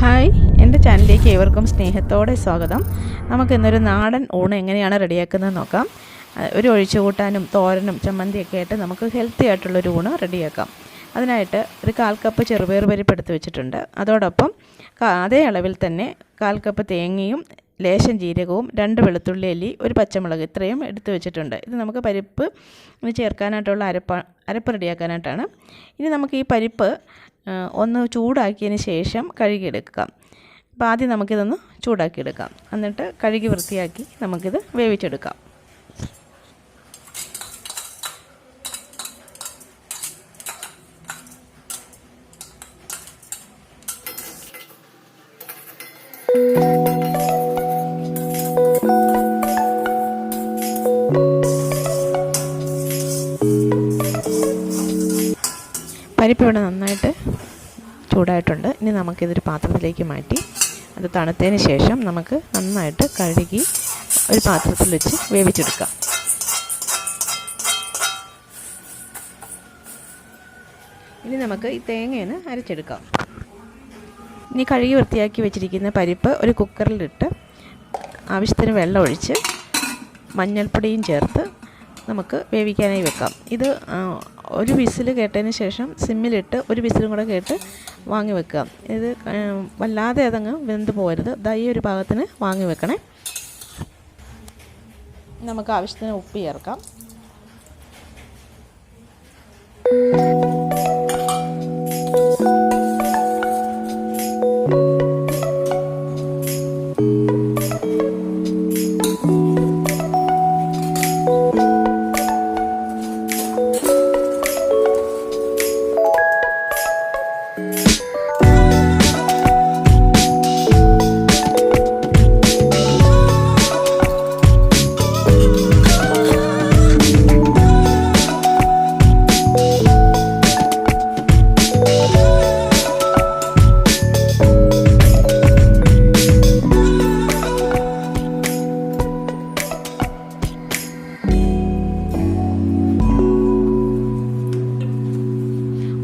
Hi, എൻ്റെ ചാനലിലേക്ക് ഏവർക്കും സ്നേഹത്തോടെ സ്വാഗതം. നമുക്കിന്നൊരു നാടൻ ഊണ് എങ്ങനെയാണ് റെഡിയാക്കുന്നത് നോക്കാം. ഒരു ഒഴിച്ചുകൂട്ടാനും തോരനും ചമ്മന്തിയൊക്കെ ആയിട്ട് നമുക്ക് ഹെൽത്തി ആയിട്ടുള്ളൊരു ഊണ് റെഡിയാക്കാം. അതിനായിട്ട് ഒരു 1/4 കപ്പ് ചെറുപയർ പരിപ്പ് എടുത്ത് വെച്ചിട്ടുണ്ട്. അതോടൊപ്പം അതേ അളവിൽ തന്നെ 1/4 കപ്പ് തേങ്ങയും ലേശം ജീരകവും 2 വെളുത്തുള്ളി അല്ലി, ഒരു പച്ചമുളക് ഇത്രയും എടുത്ത് വെച്ചിട്ടുണ്ട്. ഇത് നമുക്ക് പരിപ്പ് ചേർക്കാനായിട്ടുള്ള അരപ്പ് റെഡിയാക്കാനായിട്ടാണ്. ഇനി നമുക്ക് ഈ പരിപ്പ് ഒന്ന് ചൂടാക്കിയതിന് ശേഷം കഴുകിയെടുക്കാം. അപ്പോൾ ആദ്യം നമുക്കിതൊന്ന് ചൂടാക്കിയെടുക്കാം. എന്നിട്ട് കഴുകി വൃത്തിയാക്കി നമുക്കിത് വേവിച്ചെടുക്കാം. പരിപ്പ് ഇവിടെ നന്നായിട്ട് ചൂടായിട്ടുണ്ട്. ഇനി നമുക്കിതൊരു പാത്രത്തിലേക്ക് മാറ്റി അത് തണുത്തതിന് ശേഷം നമുക്ക് നന്നായിട്ട് കഴുകി ഒരു പാത്രത്തിൽ വെച്ച് വേവിച്ചെടുക്കാം. ഇനി നമുക്ക് ഈ തേങ്ങയൊന്ന് അരച്ചെടുക്കാം. ഇനി കഴുകി വൃത്തിയാക്കി വെച്ചിരിക്കുന്ന പരിപ്പ് ഒരു കുക്കറിലിട്ട് ആവശ്യത്തിന് വെള്ളം ഒഴിച്ച് മഞ്ഞൾപ്പൊടിയും ചേർത്ത് നമുക്ക് വേവിക്കാനായി വെക്കാം. ഇത് ഒരു വിസിൽ കേട്ടതിന് ശേഷം സിമ്മിലിട്ട് ഒരു വിസിലും കൂടെ കേട്ട് വാങ്ങി വെക്കാം. ഇത് വല്ലാതെ അതങ്ങ് വെന്ത് പോകരുത്. ഈ ഒരു പാകത്തിന് വാങ്ങി വെക്കണേ. നമുക്ക് ആവശ്യത്തിന് ഉപ്പ് ചേർക്കാം.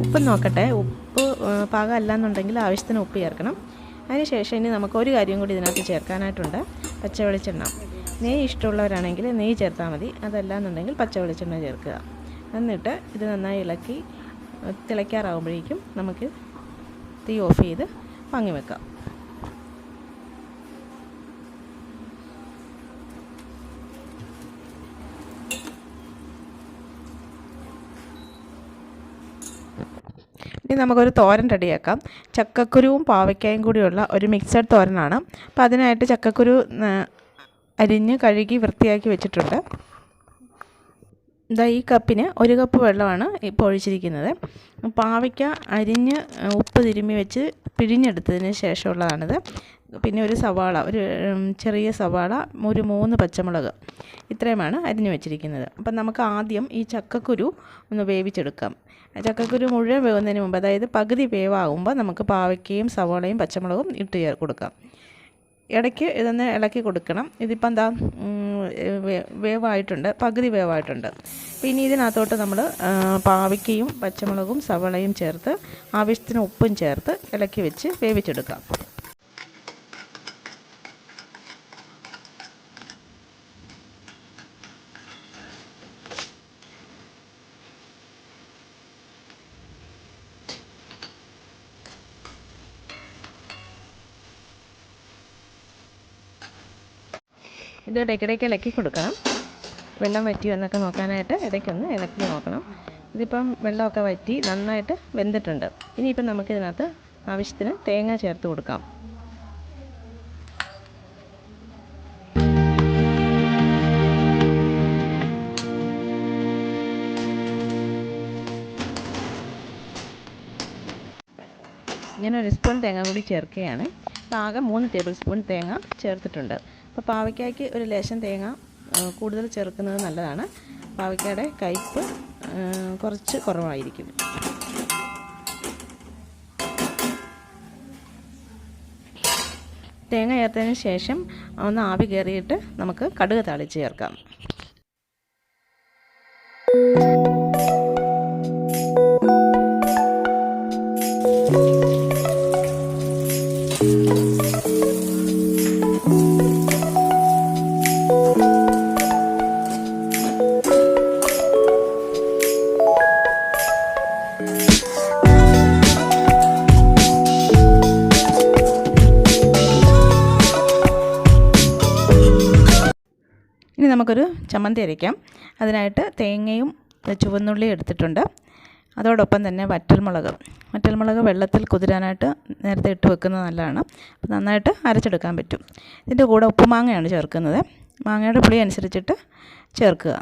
ഉപ്പ് നോക്കട്ടെ. ഉപ്പ് പാകമല്ല എന്നുണ്ടെങ്കിൽ ആവശ്യത്തിന് ഉപ്പ് ചേർക്കണം. അതിനുശേഷം ഇനി നമുക്ക് ഒരു കാര്യം കൂടി ഇതിനകത്ത് ചേർക്കാനായിട്ടുണ്ട്. പച്ച വെളിച്ചെണ്ണ. നെയ്യ് ഇഷ്ടമുള്ളവരാണെങ്കിൽ നെയ്യ് ചേർത്താൽ മതി. അതല്ല എന്നുണ്ടെങ്കിൽ പച്ച വെളിച്ചെണ്ണ ചേർക്കുക. എന്നിട്ട് ഇത് നന്നായി ഇളക്കി തിളയ്ക്കാറാകുമ്പോഴേക്കും നമുക്ക് തീ ഓഫ് ചെയ്ത് വാങ്ങി വെക്കാം. ഇനി നമുക്കൊരു തോരൻ റെഡിയാക്കാം. ചക്കക്കുരുവും പാവയ്ക്കായും കൂടിയുള്ള ഒരു മിക്സഡ് തോരനാണ്. അപ്പോൾ അതിനായിട്ട് ചക്കക്കുരു അരിഞ്ഞ് കഴുകി വൃത്തിയാക്കി വെച്ചിട്ടുണ്ട്. ഈ കപ്പിന് 1 കപ്പ് വെള്ളമാണ് ഇപ്പോൾ ഒഴിച്ചിരിക്കുന്നത്. പാവയ്ക്ക അരിഞ്ഞ് ഉപ്പ് തിരുമ്മി വെച്ച് പിഴിഞ്ഞെടുത്തതിന് ശേഷമുള്ളതാണിത്. പിന്നെ ഒരു സവാള, ഒരു ചെറിയ സവാള, ഒരു 3 പച്ചമുളക് ഇത്രയുമാണ് അരിഞ്ഞു വെച്ചിരിക്കുന്നത്. അപ്പം നമുക്ക് ആദ്യം ഈ ചക്കക്കുരു ഒന്ന് വേവിച്ചെടുക്കാം. ചക്കക്കുരു മുഴുവൻ വേവുന്നതിന് മുമ്പ്, അതായത് പകുതി വേവാകുമ്പോൾ നമുക്ക് പാവയ്ക്കയും സവാളയും പച്ചമുളകും ഇട്ട് കൊടുക്കാം. ഇടയ്ക്ക് ഇതൊന്ന് ഇളക്കി കൊടുക്കണം. ഇതിപ്പോൾ എന്താ വേവായിട്ടുണ്ട്, പകുതി വേവായിട്ടുണ്ട്. പിന്നെ ഇതിനകത്തോട്ട് നമ്മൾ പാവയ്ക്കയും പച്ചമുളകും സവാളയും ചേർത്ത് ആവശ്യത്തിന് ഉപ്പും ചേർത്ത് ഇളക്കി വെച്ച് വേവിച്ചെടുക്കാം. ഇത് ഇടയ്ക്കിടയ്ക്ക് ഇളക്കി കൊടുക്കണം. വെള്ളം വറ്റി എന്നൊക്കെ നോക്കാനായിട്ട് ഇടയ്ക്കൊന്ന് ഇളക്കി നോക്കണം. ഇതിപ്പം വെള്ളമൊക്കെ വറ്റി നന്നായിട്ട് വെന്തിട്ടുണ്ട്. ഇനിയിപ്പം നമുക്കിതിനകത്ത് ആവശ്യത്തിന് തേങ്ങ ചേർത്ത് കൊടുക്കാം. ഞാൻ 1 സ്പൂൺ തേങ്ങ കൂടി ചേർക്കുകയാണ്. ആകെ 3 ടേബിൾ സ്പൂൺ തേങ്ങ ചേർത്തിട്ടുണ്ട്. അപ്പോൾ പാവയ്ക്കായ്ക്ക് ഒരു ലേശം തേങ്ങ കൂടുതൽ ചേർക്കുന്നത് നല്ലതാണ്. പാവയ്ക്കയുടെ കയ്പ്പ് കുറച്ച് കുറവായിരിക്കും. തേങ്ങ ചേർത്തതിന് ശേഷം ഒന്ന് ആവി കയറിയിട്ട് നമുക്ക് കടുക് താളിച്ച് ചേർക്കാം. ഇനി നമുക്കൊരു ചമ്മന്തി അരയ്ക്കാം. അതിനായിട്ട് തേങ്ങയും ചുവന്നുള്ളിയും എടുത്തിട്ടുണ്ട്. അതോടൊപ്പം തന്നെ വറ്റൽമുളക് വെള്ളത്തിൽ കുതിരാനായിട്ട് നേരത്തെ ഇട്ട് വെക്കുന്നത് നല്ലതാണ്. അപ്പോൾ നന്നായിട്ട് അരച്ചെടുക്കാൻ പറ്റും. ഇതിൻ്റെ കൂടെ ഉപ്പുമാങ്ങയാണ് ചേർക്കുന്നത്. മാങ്ങയുടെ പുളി അനുസരിച്ചിട്ട് ചേർക്കുക.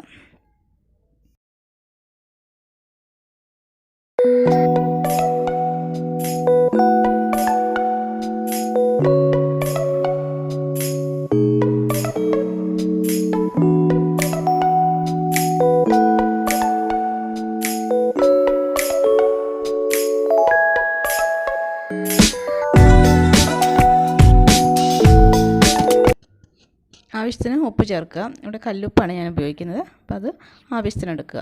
ആവശ്യത്തിന് ഉപ്പ് ചേർക്കുക. ഇവിടെ കല്ലുപ്പാണ് ഞാൻ ഉപയോഗിക്കുന്നത്. അപ്പോൾ അത് ആവശ്യത്തിന് എടുക്കുക.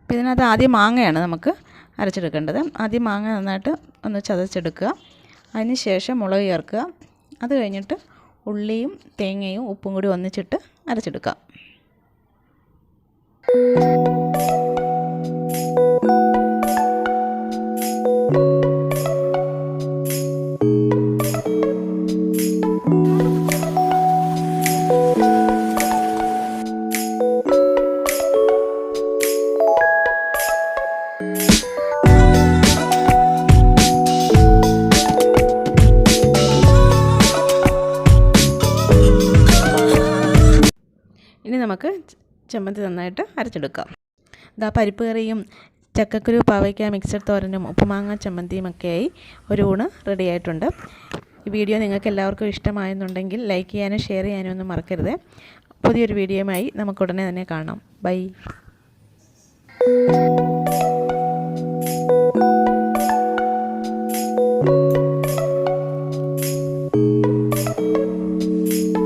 അപ്പോൾ ഇതിനകത്ത് ആദ്യം മാങ്ങയാണ് നമുക്ക് അരച്ചെടുക്കേണ്ടത്. ആദ്യം മാങ്ങ നന്നായിട്ട് ഒന്ന് ചതച്ചെടുക്കുക. അതിന് ശേഷം മുളക് ചേർക്കുക. അത് കഴിഞ്ഞിട്ട് ഉള്ളിയും തേങ്ങയും ഉപ്പും കൂടി ഒന്നിച്ചിട്ട് അരച്ചെടുക്കുക. ഇനി നമുക്ക് ചമ്മന്തി നന്നായിട്ട് അരച്ചെടുക്കാം. ഇതാ പരിപ്പ് കറിയും ചക്കക്കുരു പാവയ്ക്ക മിക്സഡ് തോരനും ഉപ്പുമാങ്ങ ചമ്മന്തിയും ഒക്കെയായി ഒരു ഊണ് റെഡി ആയിട്ടുണ്ട്. ഈ വീഡിയോ നിങ്ങൾക്ക് എല്ലാവർക്കും ഇഷ്ടമായെന്നുണ്ടെങ്കിൽ ലൈക്ക് ചെയ്യാനും ഷെയർ ചെയ്യാനും ഒന്നും മറക്കരുത്. പുതിയൊരു വീഡിയോയുമായി നമുക്ക് ഉടനെ തന്നെ കാണാം. ബൈ.